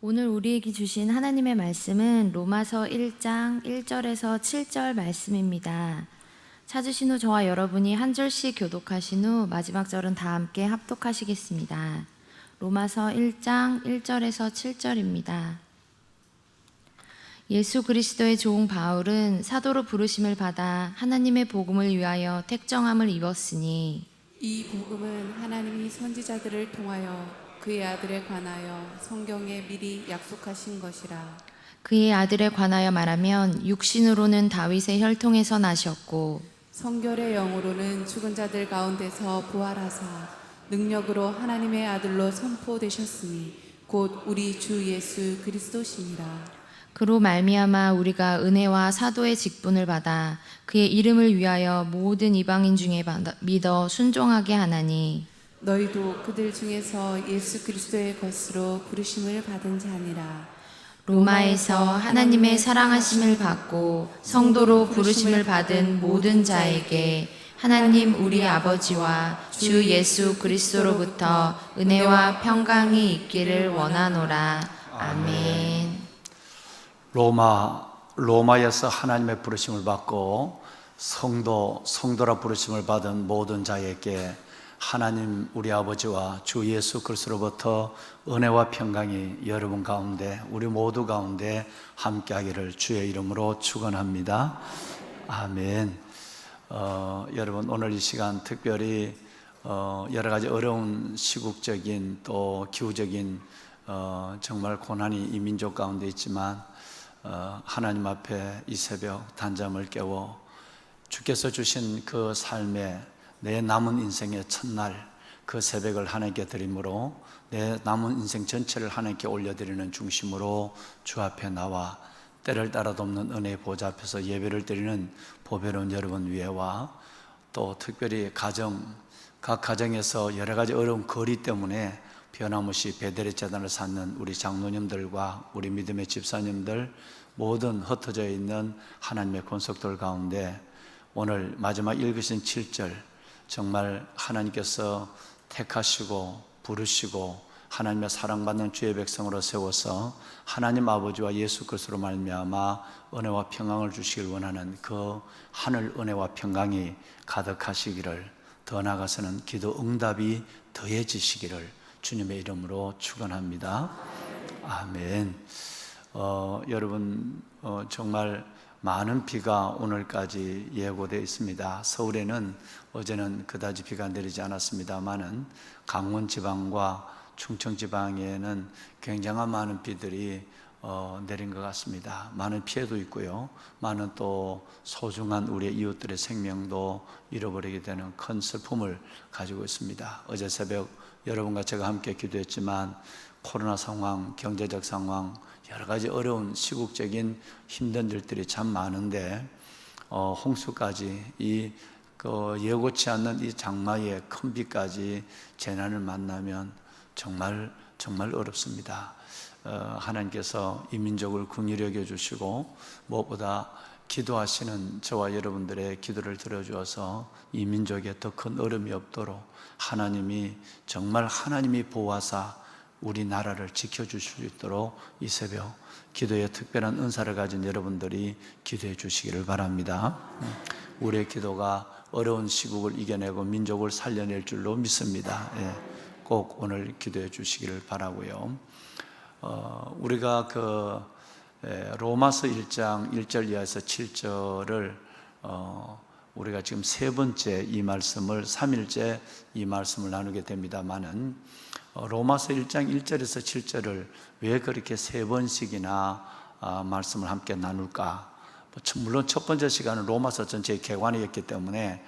오늘 우리에게 주신 하나님의 말씀은 로마서 1장 1절에서 7절 말씀입니다. 찾으신 후 저와 여러분이 한 절씩 교독하신 후 마지막 절은 다 함께 합독하시겠습니다. 로마서 1장 1절에서 7절입니다. 예수 그리스도의 종 바울은 사도로 부르심을 받아 하나님의 복음을 위하여 택정함을 입었으니 이 복음은 하나님이 선지자들을 통하여 그의 아들에 관하여 성경에 미리 약속하신 것이라. 그의 아들에 관하여 말하면 육신으로는 다윗의 혈통에서 나셨고 성결의 영으로는 죽은 자들 가운데서 부활하사 능력으로 하나님의 아들로 선포되셨으니 곧 우리 주 예수 그리스도시니라. 그로 말미암아 우리가 은혜와 사도의 직분을 받아 그의 이름을 위하여 모든 이방인 중에 믿어 순종하게 하나니 너희도 그들 중에서 예수 그리스도의 것으로 부르심을 받은 자니라. 로마에서 하나님의 사랑하심을 받고 성도로 부르심을 받은 모든 자에게 하나님 우리 아버지와 주 예수 그리스도로부터 은혜와 평강이 있기를 원하노라. 아멘. 로마에서 하나님의 부르심을 받고 성도라 부르심을 받은 모든 자에게 하나님 우리 아버지와 주 예수 그리스도로부터 은혜와 평강이 여러분 가운데 우리 모두 가운데 함께하기를 주의 이름으로 축원합니다. 아멘. 여러분 오늘 이 시간 특별히 여러 가지 어려운 시국적인 또 기후적인 정말 고난이 이 민족 가운데 있지만 하나님 앞에 이 새벽 단잠을 깨워 주께서 주신 그 삶에 내 남은 인생의 첫날 그 새벽을 하나님께 드림으로 내 남은 인생 전체를 하나님께 올려드리는 중심으로 주 앞에 나와 때를 따라 돕는 은혜의 보좌 앞에서 예배를 드리는 보배로운 여러분 위에와 또 특별히 각 가정에서 여러 가지 어려운 거리 때문에 변함없이 베델의 재단을 쌓는 우리 장로님들과 우리 믿음의 집사님들 모든 흩어져 있는 하나님의 권속들 가운데 오늘 마지막 읽으신 7절 정말 하나님께서 택하시고 부르시고 하나님의 사랑받는 주의 백성으로 세워서 하나님 아버지와 예수 그리스도로 말미암아 은혜와 평강을 주시길 원하는 그 하늘 은혜와 평강이 가득하시기를 더 나아가서는 기도 응답이 더해지시기를 주님의 이름으로 축원합니다. 아멘. 여러분 정말 많은 비가 오늘까지 예고되어 있습니다. 서울에는 어제는 그다지 비가 내리지 않았습니다만은 강원 지방과 충청 지방에는 굉장한 많은 비들이 내린 것 같습니다. 많은 피해도 있고요. 많은 또 소중한 우리의 이웃들의 생명도 잃어버리게 되는 큰 슬픔을 가지고 있습니다. 어제 새벽 여러분과 제가 함께 기도했지만 코로나 상황, 경제적 상황, 여러 가지 어려운 시국적인 힘든 일들이 참 많은데 홍수까지 예고치 않는 이 장마의 큰 비까지 재난을 만나면 정말 어렵습니다. 하나님께서 이 민족을 긍휼히 여겨주시고 무엇보다 기도하시는 저와 여러분들의 기도를 들어주어서 이 민족에 더 큰 어려움이 없도록 하나님이 보호하사 우리나라를 지켜주실 수 있도록 이 새벽 기도에 특별한 은사를 가진 여러분들이 기도해 주시기를 바랍니다. 우리의 기도가 어려운 시국을 이겨내고 민족을 살려낼 줄로 믿습니다. 꼭 오늘 기도해 주시기를 바라고요. 우리가 로마서 1장 1절 이하에서 7절을 우리가 지금 세 번째 이 말씀을 3일째 이 말씀을 나누게 됩니다만은 로마서 1장 1절에서 7절을 왜 그렇게 세 번씩이나 말씀을 함께 나눌까? 물론 첫 번째 시간은 로마서 전체의 개관이었기 때문에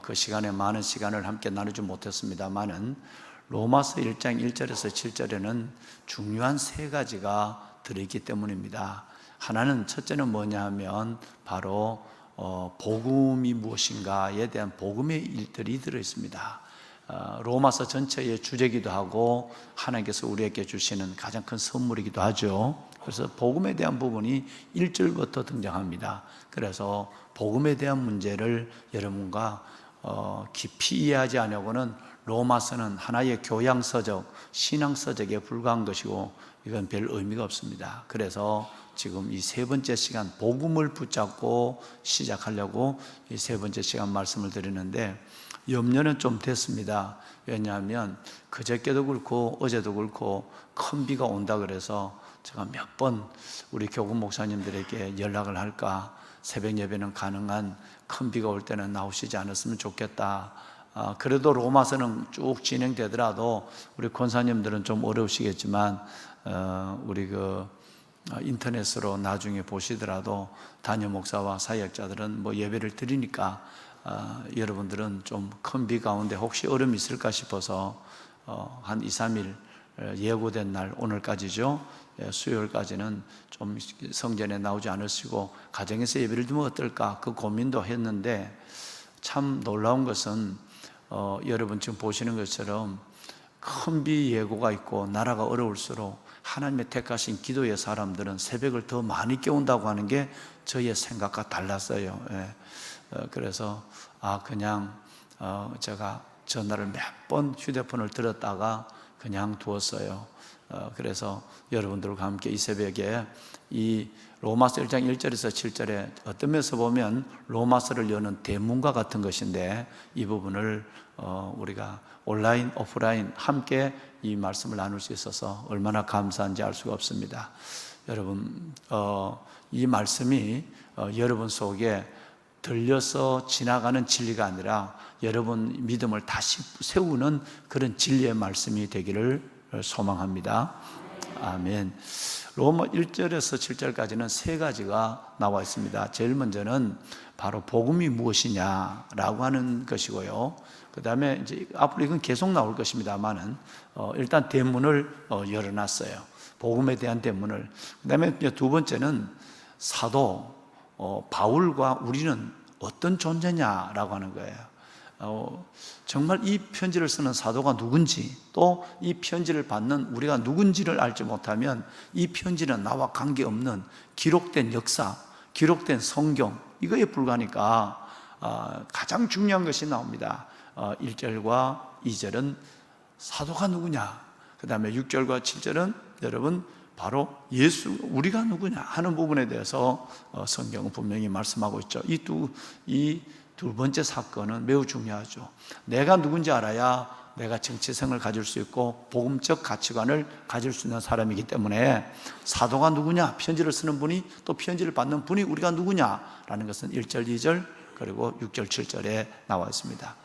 그 시간에 많은 시간을 함께 나누지 못했습니다만은 로마서 1장 1절에서 7절에는 중요한 세 가지가 들어있기 때문입니다. 하나는 첫째는 뭐냐 하면 바로 복음이 무엇인가에 대한 복음의 일들이 들어있습니다. 로마서 전체의 주제기도 하고 하나님께서 우리에게 주시는 가장 큰 선물이기도 하죠. 그래서 복음에 대한 부분이 1절부터 등장합니다. 그래서 복음에 대한 문제를 여러분과 깊이 이해하지 않으려고는 로마서는 하나의 교양서적, 신앙서적에 불과한 것이고 이건 별 의미가 없습니다. 그래서 지금 이 세 번째 시간 복음을 붙잡고 시작하려고 이 세 번째 시간 말씀을 드리는데 염려는 좀 됐습니다. 왜냐하면 그저께도 그렇고 어제도 그렇고 큰 비가 온다 그래서 제가 몇 번 우리 교구 목사님들에게 연락을 할까, 새벽 예배는 가능한 큰 비가 올 때는 나오시지 않았으면 좋겠다. 그래도 로마서는 쭉 진행되더라도 우리 권사님들은 좀 어려우시겠지만 우리 인터넷으로 나중에 보시더라도 담임 목사와 사역자들은 뭐 예배를 드리니까 여러분들은 좀 큰 비 가운데 혹시 얼음이 있을까 싶어서 한 2, 3일 예고된 날 오늘까지죠. 수요일까지는 좀 성전에 나오지 않으시고 가정에서 예배를 드리면 어떨까 그 고민도 했는데 참 놀라운 것은 여러분 지금 보시는 것처럼 큰 비 예고가 있고 나라가 어려울수록 하나님의 택하신 기도의 사람들은 새벽을 더 많이 깨운다고 하는 게 저의 생각과 달랐어요. 그래서 그냥 제가 전화를 몇 번 휴대폰을 들었다가 그냥 두었어요. 그래서 여러분들과 함께 이 새벽에 이 로마서 1장 1절에서 7절에 어떤 면에서 보면 로마서를 여는 대문과 같은 것인데 이 부분을 우리가 온라인, 오프라인 함께 이 말씀을 나눌 수 있어서 얼마나 감사한지 알 수가 없습니다. 여러분, 이 말씀이 여러분 속에 들려서 지나가는 진리가 아니라 여러분 믿음을 다시 세우는 그런 진리의 말씀이 되기를 소망합니다. 아멘. 로마 1절에서 7절까지는 세 가지가 나와 있습니다. 제일 먼저는 바로 복음이 무엇이냐라고 하는 것이고요. 그 다음에 이제 앞으로 이건 계속 나올 것입니다만은 일단 대문을 열어놨어요. 복음에 대한 대문을. 그 다음에 두 번째는 사도 바울과 우리는 어떤 존재냐라고 하는 거예요. 정말 이 편지를 쓰는 사도가 누군지, 또 이 편지를 받는 우리가 누군지를 알지 못하면 이 편지는 나와 관계없는 기록된 역사, 기록된 성경, 이거에 불과하니까 가장 중요한 것이 나옵니다. 1절과 2절은 사도가 누구냐, 그 다음에 6절과 7절은 여러분 바로 예수, 우리가 누구냐 하는 부분에 대해서 성경은 분명히 말씀하고 있죠. 이 두 번째 사건은 매우 중요하죠. 내가 누군지 알아야 내가 정체성을 가질 수 있고 복음적 가치관을 가질 수 있는 사람이기 때문에 사도가 누구냐, 편지를 쓰는 분이, 또 편지를 받는 분이 우리가 누구냐라는 것은 1절, 2절 그리고 6절, 7절에 나와 있습니다.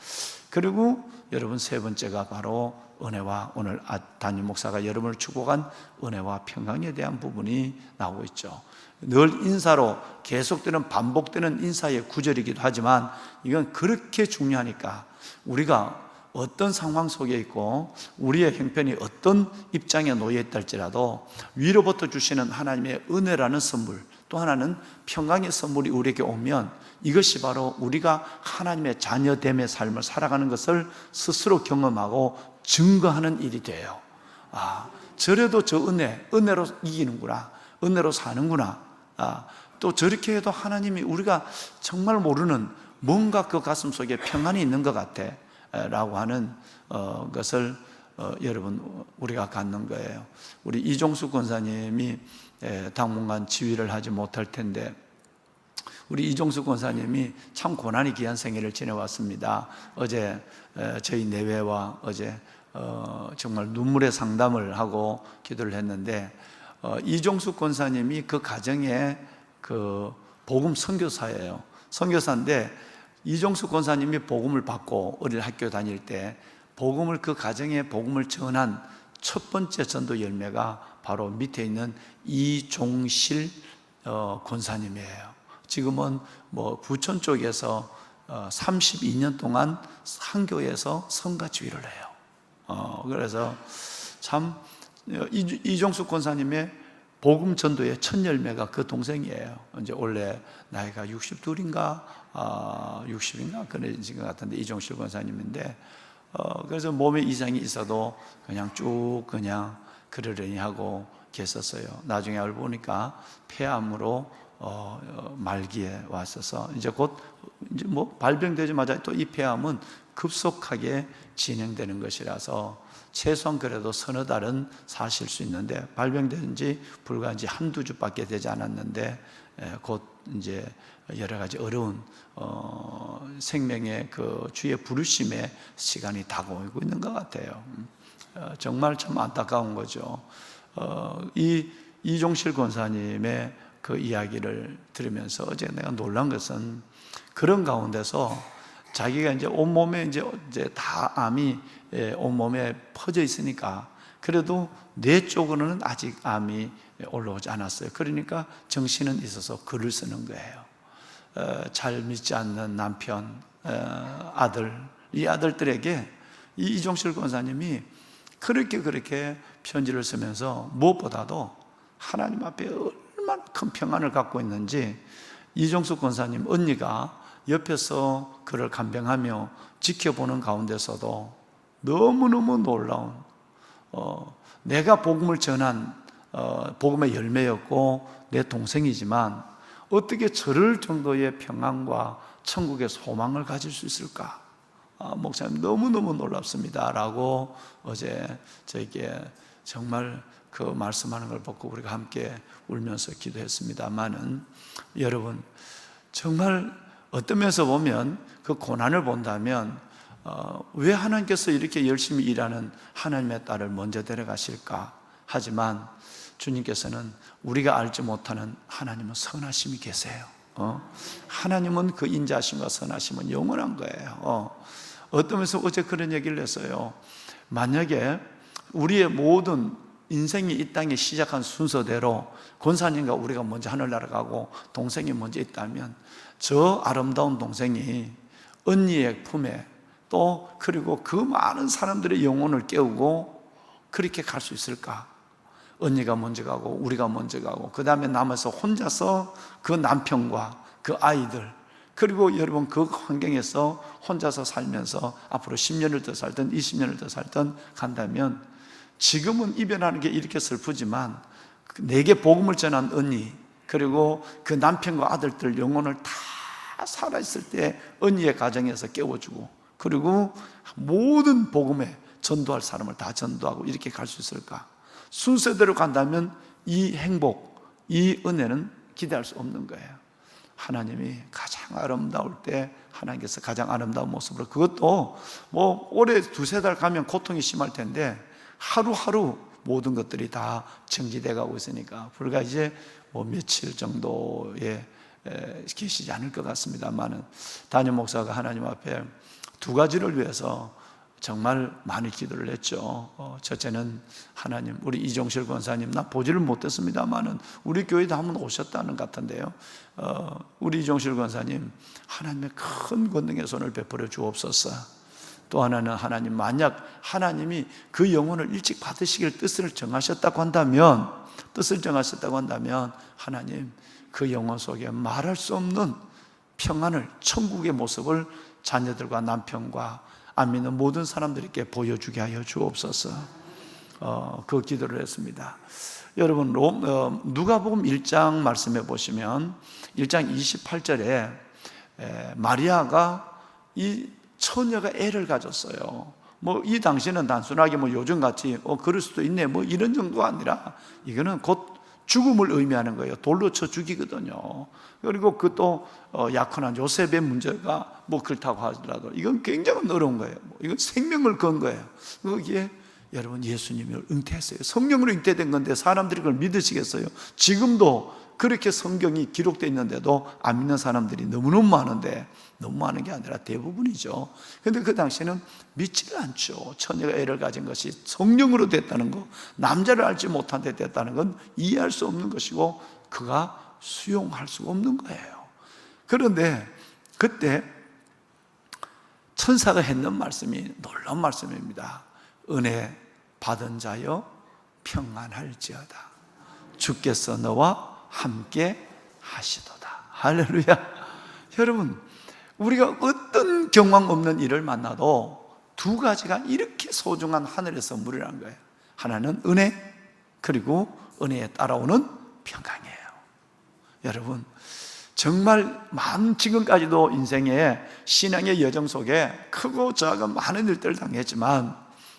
그리고 여러분 세 번째가 바로 은혜와, 오늘 담임 목사가 여러분을 축복한 은혜와 평강에 대한 부분이 나오고 있죠. 늘 인사로 계속되는 반복되는 인사의 구절이기도 하지만 이건 그렇게 중요하니까 우리가 어떤 상황 속에 있고 우리의 형편이 어떤 입장에 놓여 있다 할지라도 위로부터 주시는 하나님의 은혜라는 선물, 또 하나는 평강의 선물이 우리에게 오면 이것이 바로 우리가 하나님의 자녀됨의 삶을 살아가는 것을 스스로 경험하고 증거하는 일이 돼요. 저래도 저 은혜로 이기는구나, 은혜로 사는구나. 또 저렇게 해도 하나님이 우리가 정말 모르는 뭔가 그 가슴 속에 평안이 있는 것 같아 라고 하는 것을 여러분 우리가 갖는 거예요. 우리 이종수 권사님이 당분간 지휘를 하지 못할 텐데 우리 이종수 권사님이 참 고난이 귀한 생애를 지내왔습니다. 어제 저희 내외와 어제 정말 눈물의 상담을 하고 기도를 했는데 이종수 권사님이 그 가정의 그 복음 선교사예요. 선교사인데 이종수 권사님이 복음을 받고 어린 학교 다닐 때 복음을, 그 가정에 복음을 전한 첫 번째 전도 열매가 바로 밑에 있는 이종실 권사님이에요. 지금은 뭐 부천 쪽에서 32년 동안 한교에서 성가주의를 해요. 그래서 참 이종수 권사님의 복음 전도의 첫 열매가 그 동생이에요. 이제 원래 나이가 62인가 60인가 그런 것 같은데 이종실 권사님인데 그래서 몸에 이상이 있어도 그냥 쭉 그냥 그러려니 하고 계셨어요. 나중에 알고 보니까 폐암으로 말기에 왔어서 이제 곧 이제 뭐 발병되자마자 또 이 폐암은 급속하게 진행되는 것이라서 최소한 그래도 서너 달은 사실 수 있는데, 발병된 지 불과 이제 한두 주밖에 되지 않았는데 곧 이제 여러 가지 어려운 생명의 그 주의 부르심의 시간이 다가오고 있는 것 같아요. 정말 참 안타까운 거죠. 이 이종실 권사님의 그 이야기를 들으면서 어제 내가 놀란 것은, 그런 가운데서 자기가 이제 온몸에 이제 다 암이 온몸에 퍼져 있으니까 그래도 뇌 쪽으로는 아직 암이 올라오지 않았어요. 그러니까 정신은 있어서 글을 쓰는 거예요. 잘 믿지 않는 남편, 아들, 이 아들들에게 이 이종실 권사님이 그렇게 편지를 쓰면서 무엇보다도 하나님 앞에 얼마나 큰 평안을 갖고 있는지, 이종숙 권사님 언니가 옆에서 그를 간병하며 지켜보는 가운데서도 너무너무 놀라운, 내가 복음을 전한 복음의 열매였고 내 동생이지만 어떻게 저럴 정도의 평안과 천국의 소망을 가질 수 있을까? 목사님 너무너무 놀랍습니다 라고 어제 저에게 정말 그 말씀하는 걸 보고 우리가 함께 울면서 기도했습니다만은, 여러분 정말 어떤 면에서 보면 그 고난을 본다면 왜 하나님께서 이렇게 열심히 일하는 하나님의 딸을 먼저 데려가실까? 하지만 주님께서는 우리가 알지 못하는 하나님은 선하심이 계세요. 하나님은 그 인자심과 선하심은 영원한 거예요. 어떤 면에서 어제 그런 얘기를 했어요. 만약에 우리의 모든 인생이 이 땅에 시작한 순서대로 권사님과 우리가 먼저 하늘나라 가고 동생이 먼저 있다면, 저 아름다운 동생이 언니의 품에 또 그리고 그 많은 사람들의 영혼을 깨우고 그렇게 갈 수 있을까? 언니가 먼저 가고 우리가 먼저 가고 그 다음에 남아서 혼자서 그 남편과 그 아이들, 그리고 여러분 그 환경에서 혼자서 살면서 앞으로 10년을 더 살든 20년을 더 살든 간다면, 지금은 이별하는 게 이렇게 슬프지만 내게 복음을 전한 언니, 그리고 그 남편과 아들들 영혼을 다 살아있을 때 언니의 가정에서 깨워주고, 그리고 모든 복음에 전도할 사람을 다 전도하고 이렇게 갈 수 있을까? 순서대로 간다면 이 행복, 이 은혜는 기대할 수 없는 거예요. 하나님이 가장 아름다울 때 하나님께서 가장 아름다운 모습으로, 그것도 뭐 올해 두세 달 가면 고통이 심할 텐데 하루하루 모든 것들이 다 정지돼 가고 있으니까 불과 이제 뭐 며칠 정도에 계시지 않을 것 같습니다만은, 담임 목사가 하나님 앞에 두 가지를 위해서 정말 많이 기도를 했죠. 첫째는 하나님, 우리 이종실 권사님, 나 보지를 못했습니다만은 우리 교회도 한번 오셨다는 것 같은데요. 우리 이종실 권사님, 하나님의 큰 권능의 손을 베풀어 주옵소서. 또 하나는 하나님, 만약 하나님이 그 영혼을 일찍 받으시길 뜻을 정하셨다고 한다면, 하나님 그 영혼 속에 말할 수 없는 평안을, 천국의 모습을 자녀들과 남편과 안 믿는 모든 사람들에게 보여주게 하여 주옵소서. 그 기도를 했습니다. 여러분, 누가복음 1장 말씀해 보시면 1장 28절에 마리아가 이 처녀가 애를 가졌어요. 뭐 이 당시는 단순하게 뭐 요즘같이 그럴 수도 있네 뭐 이런 정도가 아니라, 이거는 곧 죽음을 의미하는 거예요. 돌로 쳐 죽이거든요. 그리고 그 또 약혼한 요셉의 문제가 뭐 그렇다고 하더라도 이건 굉장히 어려운 거예요. 이건 생명을 건 거예요. 거기에 여러분 예수님을 잉태했어요. 성령으로 잉태된 건데 사람들이 그걸 믿으시겠어요? 지금도 그렇게 성경이 기록되어 있는데도 안 믿는 사람들이 너무너무 많은데, 너무 많은 게 아니라 대부분이죠. 그런데 그 당시에는 믿지를 않죠. 처녀가 애를 가진 것이 성령으로 됐다는 거, 남자를 알지 못한 데 됐다는 건 이해할 수 없는 것이고 그가 수용할 수 없는 거예요. 그런데 그때 천사가 했는 말씀이 놀라운 말씀입니다. 은혜 받은 자여 평안할지어다. 주께서 너와 함께 하시도다. 할렐루야. 여러분, 우리가 어떤 경황 없는 일을 만나도 두 가지가 이렇게 소중한 하늘의 선물이라는 거예요. 하나는 은혜, 그리고 은혜에 따라오는 평강이에요. 여러분, 정말 지금까지도 인생의 신앙의 여정 속에 크고 작은 많은 일들을 당했지만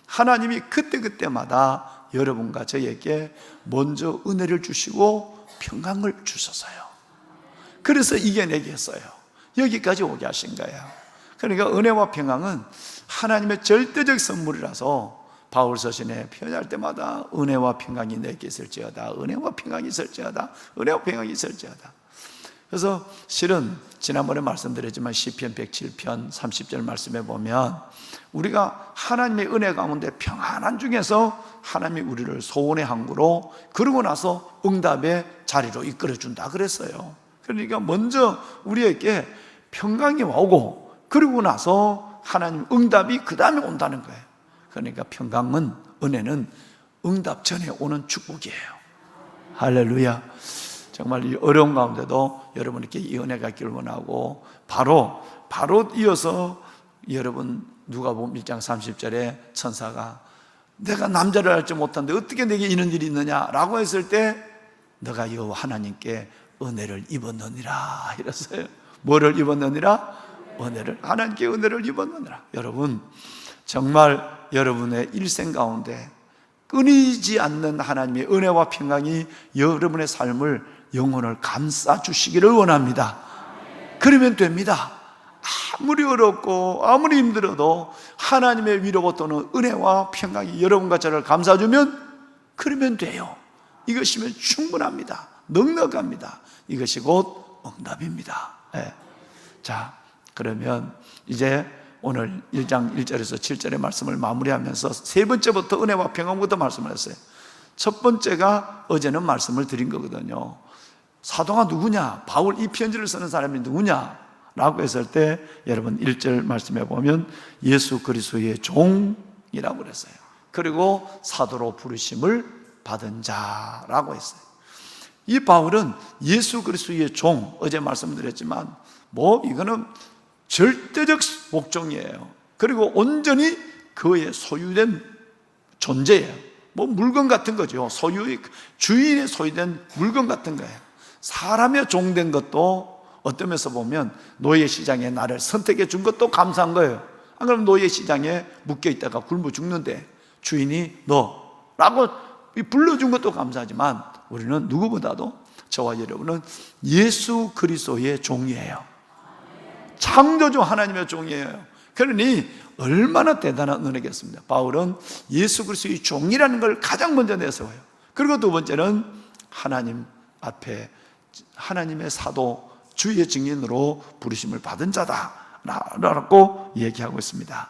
하나님이 그때그때마다 여러분과 저에게 먼저 은혜를 주시고 평강을 주셨어요. 그래서 이겨내게 했어요. 여기까지 오게 하신 거예요. 그러니까 은혜와 평강은 하나님의 절대적 선물이라서 바울 서신에 표현할 때마다 은혜와 평강이 내게 있을지어다, 은혜와 평강이 있을지어다, 은혜와 평강이 있을지어다. 그래서 실은 지난번에 말씀드렸지만 시편 107편 30절 말씀에 보면 우리가 하나님의 은혜 가운데 평안한 중에서 하나님이 우리를 소원의 항구로, 그러고 나서 응답의 자리로 이끌어준다 그랬어요. 그러니까 먼저 우리에게 평강이 오고, 그러고 나서 하나님 응답이 그 다음에 온다는 거예요. 그러니까 평강은, 은혜는 응답 전에 오는 축복이에요. 할렐루야. 정말 이 어려운 가운데도 여러분께 이 은혜가 있기를 원하고, 바로 이어서 여러분 누가복음 1장 30절에 천사가 내가 남자를 알지 못한데 어떻게 내게 이런 일이 있느냐라고 했을 때 너가 여호와 하나님께 은혜를 입었느니라 이랬어요. 뭐를 입었느니라? 은혜를. 하나님께 은혜를 입었느니라. 여러분, 정말 여러분의 일생 가운데 끊이지 않는 하나님의 은혜와 평강이 여러분의 삶을, 영혼을 감싸 주시기를 원합니다. 그러면 됩니다. 아무리 어렵고 아무리 힘들어도 하나님의 위로부터 오는 은혜와 평강이 여러분과 저를 감싸주면 그러면 돼요. 이것이면 충분합니다. 넉넉합니다. 이것이 곧 응답입니다. 네. 자, 그러면 이제 오늘 1장 1절에서 7절의 말씀을 마무리하면서 세 번째부터 은혜와 평강부터 말씀을 했어요. 첫 번째가 어제는 말씀을 드린 거거든요. 사도가 누구냐? 바울, 이 편지를 쓰는 사람이 누구냐? 라고 했을 때 여러분 1절 말씀해 보면 예수 그리스도의 종이라고 그랬어요. 그리고 사도로 부르심을 받은 자라고 했어요. 이 바울은 예수 그리스도의 종, 어제 말씀드렸지만 이거는 절대적 복종이에요. 그리고 온전히 그의 소유된 존재예요. 물건 같은 거죠. 주인의 소유된 물건 같은 거예요. 사람의 종된 것도 어떤 면에서 보면 노예 시장에 나를 선택해 준 것도 감사한 거예요. 안 그러면 노예 시장에 묶여 있다가 굶어 죽는데 주인이 너라고 불러준 것도 감사하지만 우리는 누구보다도, 저와 여러분은 예수 그리스도의 종이에요. 창조주 하나님의 종이에요. 그러니 얼마나 대단한 은혜겠습니다. 바울은 예수 그리스도의 종이라는 걸 가장 먼저 내세워요. 그리고 두 번째는 하나님 앞에 하나님의 사도, 주의 증인으로 부르심을 받은 자다라고 얘기하고 있습니다.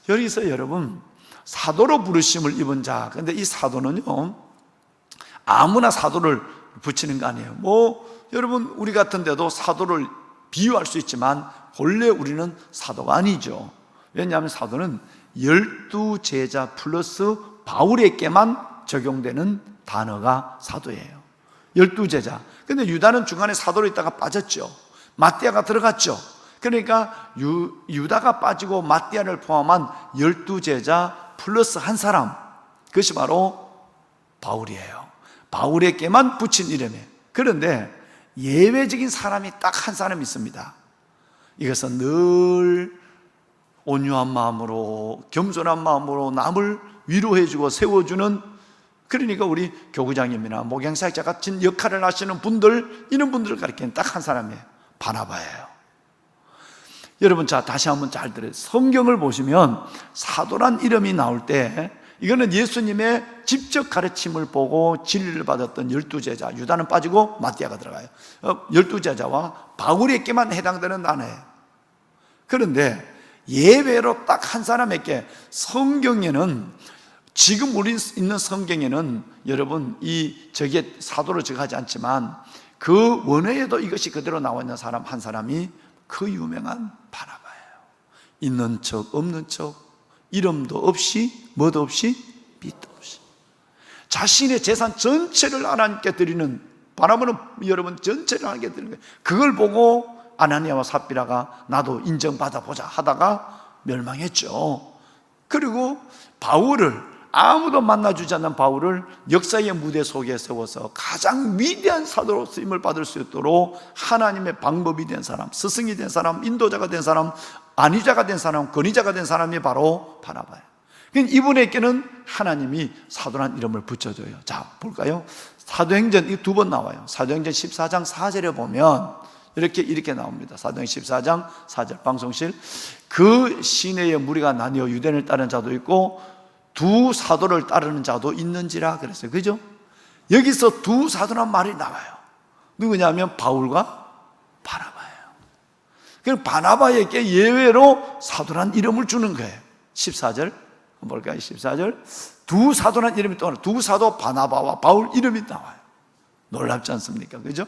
여기서 여러분, 사도로 부르심을 입은 자, 근데 이 사도는요 아무나 사도를 붙이는 거 아니에요. 여러분 우리 같은데도 사도를 비유할 수 있지만 본래 우리는 사도가 아니죠. 왜냐하면 사도는 12제자 플러스 바울에게만 적용되는 단어가 사도예요. 12제자. 근데 유다는 중간에 사도로 있다가 빠졌죠. 마띠아가 들어갔죠. 그러니까 유다가 빠지고 마띠아를 포함한 12제자 플러스 한 사람, 그것이 바로 바울이에요. 바울에게만 붙인 이름이에요. 그런데 예외적인 사람이 딱 한 사람이 있습니다. 이것은 늘 온유한 마음으로, 겸손한 마음으로 남을 위로해주고 세워주는, 그러니까 우리 교구장님이나 목양사역자 같은 역할을 하시는 분들, 이런 분들을 가리키는 딱 한 사람이에요. 바나바예요. 여러분, 자, 다시 한번 잘 들어요. 성경을 보시면 사도란 이름이 나올 때 이거는 예수님의 직접 가르침을 보고 진리를 받았던 12제자, 유다는 빠지고 마띠아가 들어가요. 12제자와 바울에게만 해당되는 단어예요. 그런데 예외로 딱 한 사람에게, 성경에는, 지금 우리 있는 성경에는 여러분 저게 사도로 적하지 않지만 그 원어에도 이것이 그대로 나와 있는 사람 한 사람이 그 유명한 바나바예요. 있는 척 없는 척, 이름도 없이 뭐도 없이 빛도 없이 자신의 재산 전체를 하나님께 드리는 바나바는, 여러분 전체를 하나님께 드리는 거예요. 그걸 보고 아나니아와 삽비라가 나도 인정받아 보자 하다가 멸망했죠. 그리고 바울을 아무도 만나주지 않는 바울을 역사의 무대 속에 세워서 가장 위대한 사도로 쓰임을 받을 수 있도록 하나님의 방법이 된 사람, 스승이 된 사람, 인도자가 된 사람, 안위자가 된 사람, 권위자가 된 사람이 바로 바나바예요. 이분에게는 하나님이 사도라는 이름을 붙여줘요. 자, 볼까요? 사도행전 이 두 번 나와요. 사도행전 14장 4절에 보면 이렇게 나옵니다. 사도행전 14장 4절 방송실. 그 시내에 무리가 나뉘어 유대인을 따르는 자도 있고 두 사도를 따르는 자도 있는지라 그랬어요. 그죠? 여기서 두 사도란 말이 나와요. 누구냐면 바울과 바나바예요. 그럼 바나바에게 예외로 사도란 이름을 주는 거예요. 14절 볼까요? 14절. 두 사도란 이름이 또 두 사도 바나바와 바울 이름이 나와요. 놀랍지 않습니까? 그죠?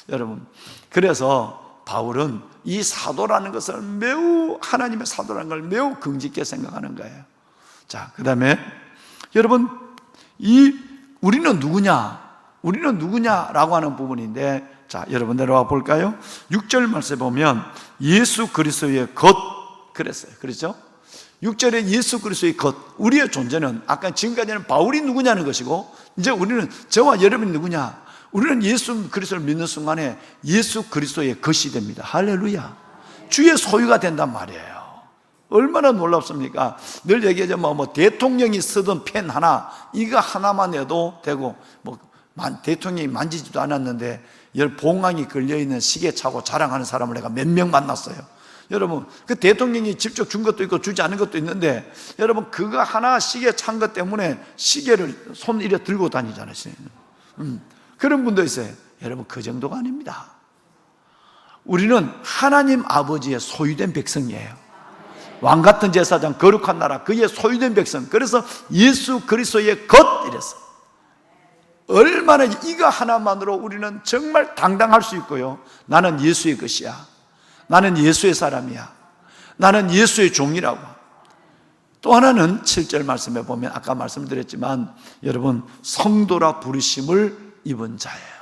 여러분, 그래서 바울은 이 사도라는 것을 매우, 하나님의 사도라는 걸 매우 긍지게 생각하는 거예요. 자, 그 다음에 여러분, 우리는 누구냐라고 하는 부분인데, 자, 여러분 내려와 볼까요? 6절 말씀에 보면 예수 그리스도의 것 그랬어요. 그렇죠? 6절에 예수 그리스도의 것, 우리의 존재는 아까 지금까지는 바울이 누구냐는 것이고, 이제 우리는 저와 여러분이 누구냐? 우리는 예수 그리스도를 믿는 순간에 예수 그리스도의 것이 됩니다. 할렐루야. 주의 소유가 된단 말이에요. 얼마나 놀랍습니까? 늘 얘기하자면 대통령이 쓰던 펜 하나, 이거 하나만 해도 되고, 대통령이 만지지도 않았는데 봉황이 걸려있는 시계 차고 자랑하는 사람을 내가 몇 명 만났어요. 여러분, 그 대통령이 직접 준 것도 있고 주지 않은 것도 있는데, 여러분 그거 하나 시계 찬 것 때문에 시계를 손 이래 들고 다니잖아요. 그런 분도 있어요. 여러분, 그 정도가 아닙니다. 우리는 하나님 아버지의 소유된 백성이에요. 왕같은 제사장, 거룩한 나라, 그의 소유된 백성. 그래서 예수 그리스도의 것 이랬어. 얼마나 이거 하나만으로 우리는 정말 당당할 수 있고요. 나는 예수의 것이야. 나는 예수의 사람이야. 나는 예수의 종이라고. 또 하나는 7절 말씀에 보면 아까 말씀드렸지만, 여러분, 성도라 부르심을 입은 자예요.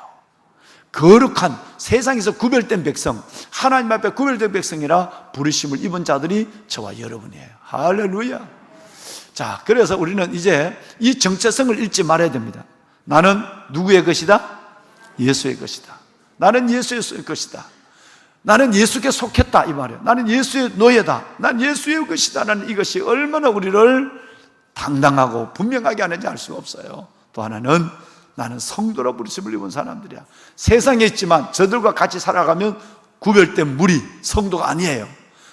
거룩한, 세상에서 구별된 백성, 하나님 앞에 구별된 백성이라 부르심을 입은 자들이 저와 여러분이에요. 할렐루야. 자, 그래서 우리는 이제 이 정체성을 잃지 말아야 됩니다. 나는 누구의 것이다? 예수의 것이다. 나는 예수의 것이다. 나는 예수께 속했다, 이 말이에요. 나는 예수의 노예다. 난 예수의 것이다. 나는 이것이 얼마나 우리를 당당하고 분명하게 하는지 알 수가 없어요. 또 하나는 나는 성도라 부르심을 입은 사람들이야. 세상에 있지만 저들과 같이 살아가면 구별된 무리, 성도가 아니에요.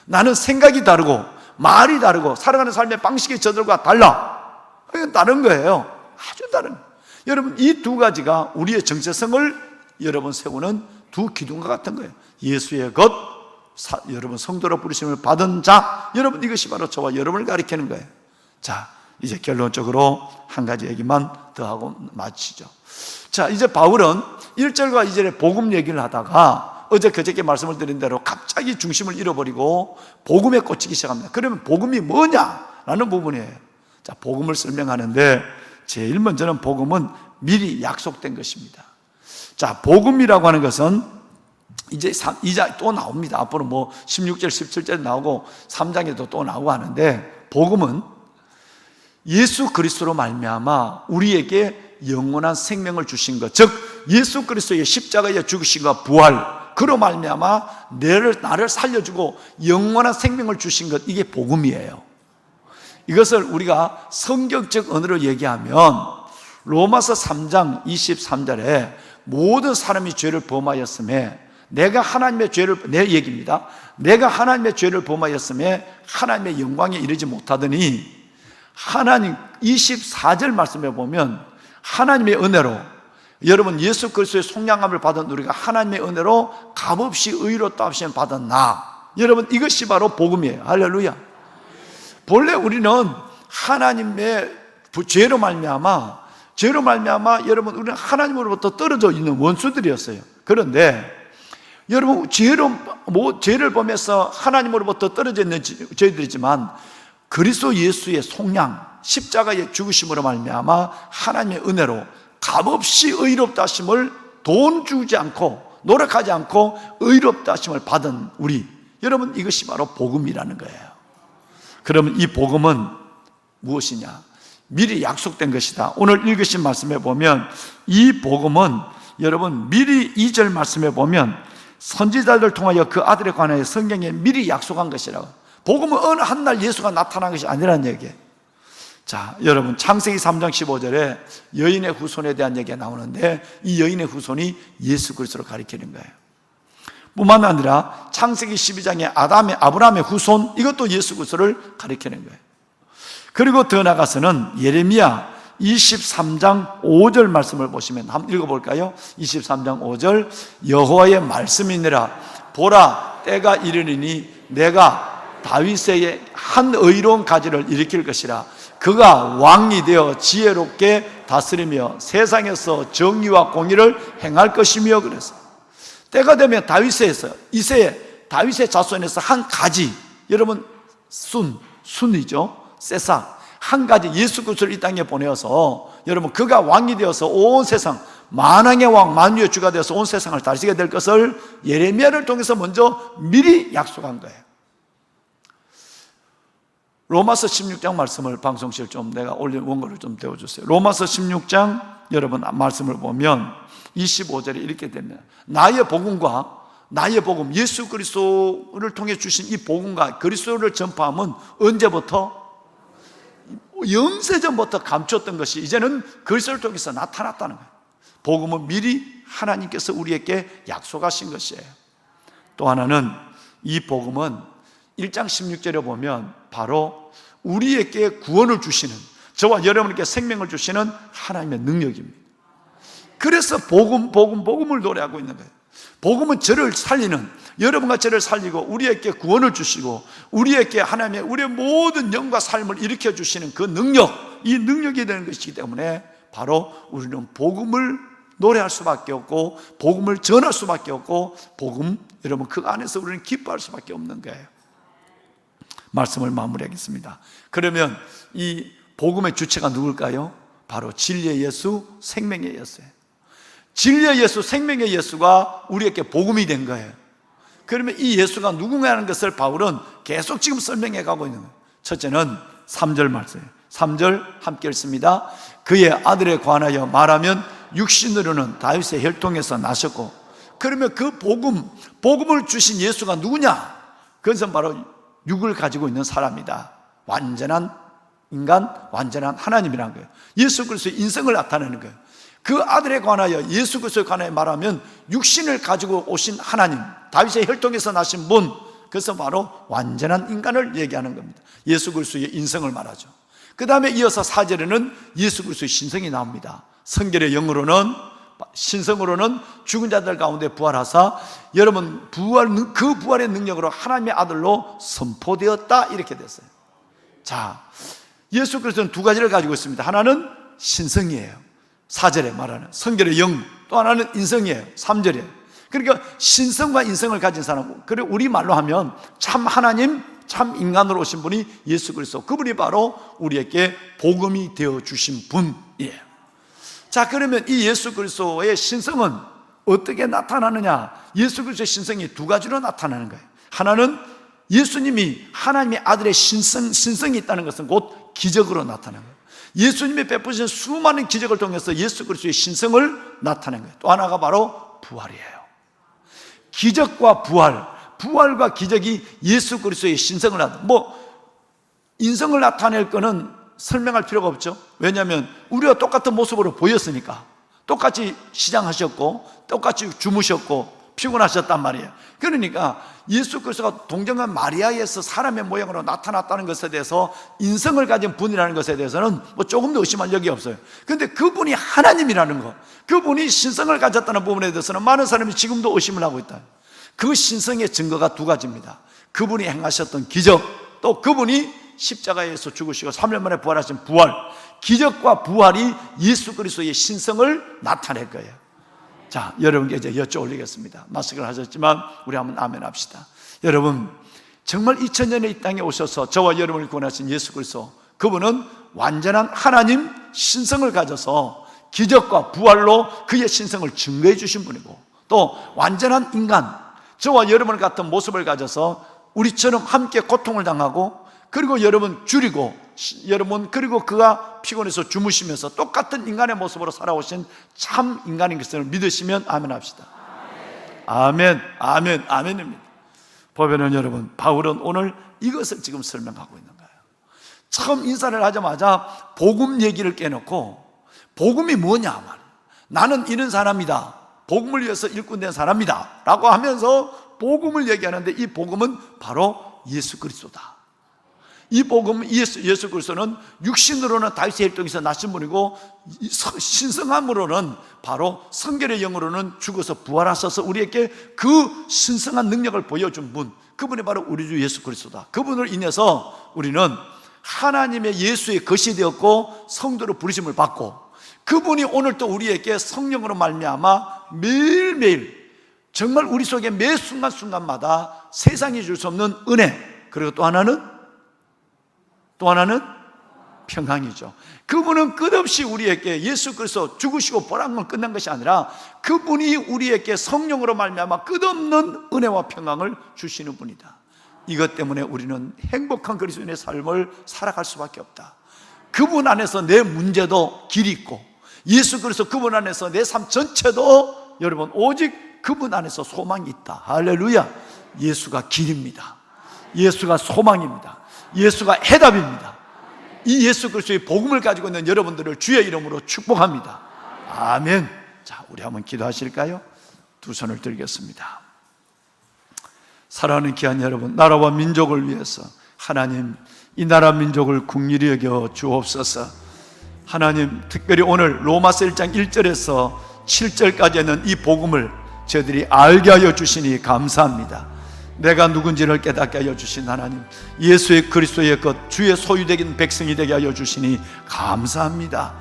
나는 생각이 다르고 말이 다르고 살아가는 삶의 방식이 저들과 달라. 이건 다른 거예요. 아주 다른. 여러분, 이 두 가지가 우리의 정체성을 여러분 세우는 두 기둥과 같은 거예요. 예수의 것, 여러분 성도라 부르심을 받은 자, 여러분 이것이 바로 저와 여러분을 가리키는 거예요. 자, 이제 결론적으로 한 가지 얘기만 더 하고 마치죠. 자, 이제 바울은 1절과 2절에 복음 얘기를 하다가 그저께 말씀을 드린 대로 갑자기 중심을 잃어버리고 복음에 꽂히기 시작합니다. 그러면 복음이 뭐냐라는 부분이에요. 자, 복음을 설명하는데 제일 먼저는 복음은 미리 약속된 것입니다. 자, 복음이라고 하는 것은 이제 또 나옵니다. 앞으로 16절, 17절 나오고 3장에도 또 나오고 하는데, 복음은 예수 그리스도로 말미암아 우리에게 영원한 생명을 주신 것, 즉 예수 그리스도의 십자가에 죽으신과 부활, 그로 말미암아 나를 살려주고 영원한 생명을 주신 것, 이게 복음이에요. 이것을 우리가 성경적 언어로 얘기하면 로마서 3장 23절에 모든 사람이 죄를 범하였음에 내가 하나님의 죄를, 내 얘기입니다. 내가 하나님의 죄를 범하였음에 하나님의 영광에 이르지 못하더니, 하나님 24절 말씀에 보면 하나님의 은혜로, 여러분 예수 그리스도의 속량함을 받은 우리가 하나님의 은혜로 값없이 의롭다 하심을 받은 나, 여러분 이것이 바로 복음이에요. 할렐루야. 본래 우리는 하나님의 죄로 말미암아 여러분 우리는 하나님으로부터 떨어져 있는 원수들이었어요. 그런데 여러분 죄를 범해서 하나님으로부터 떨어져 있는 저희들이지만 그리스도 예수의 속량, 십자가의 죽으심으로 말미암아 하나님의 은혜로 값없이 의롭다 하심을 돈 주지 않고 노력하지 않고 의롭다 하심을 받은 우리, 여러분 이것이 바로 복음이라는 거예요. 그러면 이 복음은 무엇이냐? 미리 약속된 것이다. 오늘 읽으신 말씀에 보면 이 복음은 여러분 미리 2절 말씀에 보면 선지자들 통하여 그 아들에 관하여 성경에 미리 약속한 것이라고. 복음은 어느 한날 예수가 나타난 것이 아니라는 얘기예요. 자, 여러분 창세기 3장 15절에 여인의 후손에 대한 얘기가 나오는데 이 여인의 후손이 예수 그리스도를 가리키는 거예요. 뿐만 아니라 창세기 12장에 아브라함의 후손, 이것도 예수 그리스도를 가리키는 거예요. 그리고 더 나아가서는 예레미야 23장 5절 말씀을 보시면 한번 읽어볼까요? 23장 5절 여호와의 말씀이니라 보라 때가 이르리니 내가 다윗의 한 의로운 가지를 일으킬 것이라 그가 왕이 되어 지혜롭게 다스리며 세상에서 정의와 공의를 행할 것이며 그래서 때가 되면 다윗에서 이새에 다윗의 자손에서 한 가지, 여러분 순이죠, 새싹 한 가지 예수 그리스도를 이 땅에 보내어서 여러분 그가 왕이 되어서 온 세상 만왕의 왕 만유의 주가 되어서 온 세상을 다스리게 될 것을 예레미야를 통해서 먼저 미리 약속한 거예요. 로마서 16장 말씀을 방송실 좀 내가 올린 원고를 좀 떼어주세요. 로마서 16장 여러분 말씀을 보면 25절에 이렇게 됩니다. 나의 복음과 나의 복음, 예수 그리스도를 통해 주신 이 복음과 그리스도를 전파함은 언제부터? 영세전부터 감췄던 것이 이제는 그리스도를 통해서 나타났다는 거예요. 복음은 미리 하나님께서 우리에게 약속하신 것이에요. 또 하나는 이 복음은 1장 16절에 보면 바로 우리에게 구원을 주시는, 저와 여러분에게 생명을 주시는 하나님의 능력입니다. 그래서 복음을 노래하고 있는 거예요. 복음은 저를 살리는, 여러분과 저를 살리고 우리에게 구원을 주시고 우리에게 하나님의 우리의 모든 영과 삶을 일으켜 주시는 그 능력, 이 능력이 되는 것이기 때문에 바로 우리는 복음을 노래할 수밖에 없고 복음을 전할 수밖에 없고 복음, 여러분 그 안에서 우리는 기뻐할 수밖에 없는 거예요. 말씀을 마무리하겠습니다. 그러면 이 복음의 주체가 누굴까요? 바로 진리의 예수, 생명의 예수예요. 진리의 예수, 생명의 예수가 우리에게 복음이 된 거예요. 그러면 이 예수가 누구냐는 것을 바울은 계속 지금 설명해 가고 있는 거예요. 첫째는 3절 말씀이에요. 3절 함께 읽습니다. 그의 아들에 관하여 말하면 육신으로는 다윗의 혈통에서 나셨고, 그러면 그 복음을 주신 예수가 누구냐? 그것은 바로 육을 가지고 있는 사람이다. 완전한 인간, 완전한 하나님이라는 거예요. 예수 그리스도의 인성을 나타내는 거예요. 그 아들에 관하여, 예수 그리스도에 관하여 말하면 육신을 가지고 오신 하나님, 다윗의 혈통에서 나신 분, 그래서 바로 완전한 인간을 얘기하는 겁니다. 예수 그리스도의 인성을 말하죠. 그 다음에 이어서 4절에는 예수 그리스도의 신성이 나옵니다. 성결의 영으로는, 신성으로는 죽은 자들 가운데 부활하사 여러분 그 부활의 능력으로 하나님의 아들로 선포되었다, 이렇게 됐어요. 자, 예수 그리스도는 두 가지를 가지고 있습니다. 하나는 신성이에요. 4절에 말하는 성결의 영, 또 하나는 인성이에요. 3절에. 그러니까 신성과 인성을 가진 사람, 그리고 우리말로 하면 참 하나님, 참 인간으로 오신 분이 예수 그리스도, 그분이 바로 우리에게 복음이 되어 주신 분이에요. 자, 그러면 이 예수 그리스도의 신성은 어떻게 나타나느냐? 예수 그리스도의 신성이 두 가지로 나타나는 거예요. 하나는 예수님이 하나님의 아들의 신성이 있다는 것은 곧 기적으로 나타나는 거예요. 예수님이 베푸신 수많은 기적을 통해서 예수 그리스도의 신성을 나타낸 거예요. 또 하나가 바로 부활이에요. 기적과 부활과 기적이 예수 그리스도의 신성을 인성을 나타낼 거는 설명할 필요가 없죠. 왜냐하면 우리가 똑같은 모습으로 보였으니까. 똑같이 시장하셨고 똑같이 주무셨고 피곤하셨단 말이에요. 그러니까 예수 그리스도가 동정한 마리아에서 사람의 모양으로 나타났다는 것에 대해서 인성을 가진 분이라는 것에 대해서는 조금도 의심할 여기 없어요. 그런데 그분이 하나님이라는 것, 그분이 신성을 가졌다는 부분에 대해서는 많은 사람이 지금도 의심을 하고 있다. 그 신성의 증거가 두 가지입니다. 그분이 행하셨던 기적, 또 그분이 십자가에서 죽으시고 3년 만에 부활하신 부활, 기적과 부활이 예수 그리스도의 신성을 나타낼 거예요. 자, 여러분께 이제 여쭤 올리겠습니다. 마스크를 하셨지만 우리 한번 아멘 합시다. 여러분, 정말 2000년에 이 땅에 오셔서 저와 여러분을 구원하신 예수 그리스도, 그분은 완전한 하나님 신성을 가져서 기적과 부활로 그의 신성을 증거해 주신 분이고, 또 완전한 인간, 저와 여러분 같은 모습을 가져서 우리처럼 함께 고통을 당하고 그리고 여러분 줄이고, 여러분 그리고 그가 피곤해서 주무시면서 똑같은 인간의 모습으로 살아오신 참 인간인 것을 믿으시면 아멘 합시다. 아멘, 아멘, 아멘입니다. 보면은 여러분, 바울은 오늘 이것을 지금 설명하고 있는 거예요. 처음 인사를 하자마자 복음 얘기를 깨놓고, 복음이 뭐냐 말이에요. 나는 이런 사람이다, 복음을 위해서 일꾼된 사람이다 라고 하면서 복음을 얘기하는데, 이 복음은 바로 예수 그리스도다. 이 복음, 예수 그리스도는 육신으로는 다윗의 혈통에서 나신 분이고, 신성함으로는 바로 성결의 영으로는 죽어서 부활하셔서 우리에게 그 신성한 능력을 보여준 분, 그분이 바로 우리 주 예수 그리스도다. 그분을 인해서 우리는 하나님의 예수의 것이 되었고 성도로 부르심을 받고, 그분이 오늘 또 우리에게 성령으로 말미암아 매일매일 정말 우리 속에 매 순간순간마다 세상이 줄 수 없는 은혜, 그리고 또 하나는 평강이죠. 그분은 끝없이 우리에게 예수 그리스도 죽으시고 보란 건 끝난 것이 아니라 그분이 우리에게 성령으로 말미암아 끝없는 은혜와 평강을 주시는 분이다. 이것 때문에 우리는 행복한 그리스도인의 삶을 살아갈 수밖에 없다. 그분 안에서 내 문제도 길이 있고, 예수 그리스도 그분 안에서 내 삶 전체도 여러분 오직 그분 안에서 소망이 있다. 할렐루야. 예수가 길입니다. 예수가 소망입니다. 예수가 해답입니다. 이 예수 그리스도의 복음을 가지고 있는 여러분들을 주의 이름으로 축복합니다. 아멘. 자, 우리 한번 기도하실까요? 두 손을 들겠습니다. 사랑하는 귀한 여러분, 나라와 민족을 위해서 하나님, 이 나라 민족을 긍휼히 여겨 주옵소서. 하나님, 특별히 오늘 로마서 1장 1절에서 7절까지 있는 이 복음을 저희들이 알게 하여 주시니 감사합니다. 내가 누군지를 깨닫게 하여 주신 하나님, 예수의 그리스도의 것, 주의 소유되긴 백성이 되게 하여 주시니 감사합니다.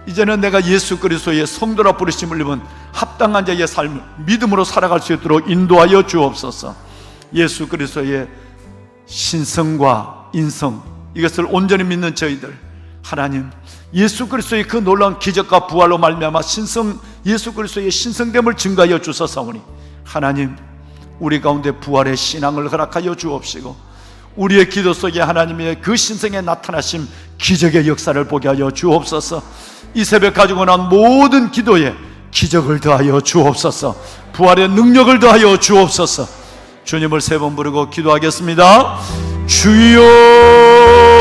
이제는 내가 예수 그리스도의 성도라 부르심을 입은 합당한 자의 삶을 믿음으로 살아갈 수 있도록 인도하여 주옵소서. 예수 그리스도의 신성과 인성, 이것을 온전히 믿는 저희들, 하나님, 예수 그리스도의 그 놀라운 기적과 부활로 말미암아 예수 그리스도의 신성됨을 증거하여 주소서오니, 하나님, 우리 가운데 부활의 신앙을 허락하여 주옵시고, 우리의 기도 속에 하나님의 그 신성에 나타나심, 기적의 역사를 보게 하여 주옵소서. 이 새벽 가지고 난 모든 기도에 기적을 더하여 주옵소서. 부활의 능력을 더하여 주옵소서. 주님을 세 번 부르고 기도하겠습니다. 주여